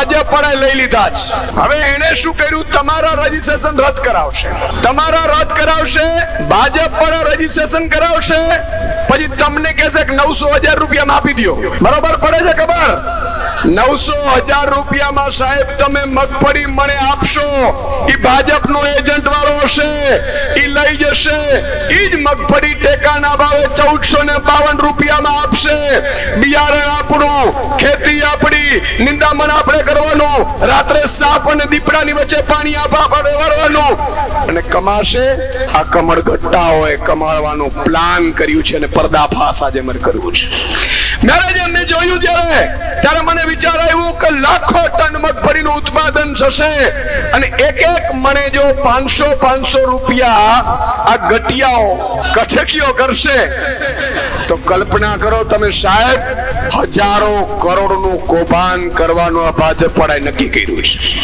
ભાજપ પણ લઈ લીધા છે. હવે એને શું કર્યું? તમારા રજીસ્ટ્રેશન રદ કરાવશે, ભાજપ પણ રજીસ્ટ્રેશન કરાવશે, પછી તમને કહેશે કે 900,000 રૂપિયામાં આપી દો. બરોબર પડે છે ખબર? 900,000 રૂપિયામાં સાહેબ તમે મગફળી મને આપશો, એ ભાજપનો એજન્ટ વાળો હશે, એ લઈ જશે, એ જ મગફળી ટેકાના ભાવે 1452 રૂપિયામાં આપશે. બિયારણ આપણું, ખેતી આપણી, નિંદામણ આપણે કરવાનું, રાત્રે સાપ અને દીપડાની વચ્ચે પાણી આપણે વાળવાનું અને કમાશે. આ કમળ ગટ્ટાઓએ કમાવાનું પ્લાન કર્યું છે અને પર્દાફાશ આજે મને કરવું છે. મેં જોયું ત્યારે મને વિચાર આવ્યો કે લાખો ટન મગફળીનું ઉત્પાદન થશે અને એક મણે જો 500 રૂપિયા આ ગટિયાઓ કઠકીઓ કરશે તો કલ્પના કરો તમે સાહેબ, હજારો કરોડનું કૌભાંડ કરવાનું આ ભાજપ પડાય નક્કી કર્યું છે.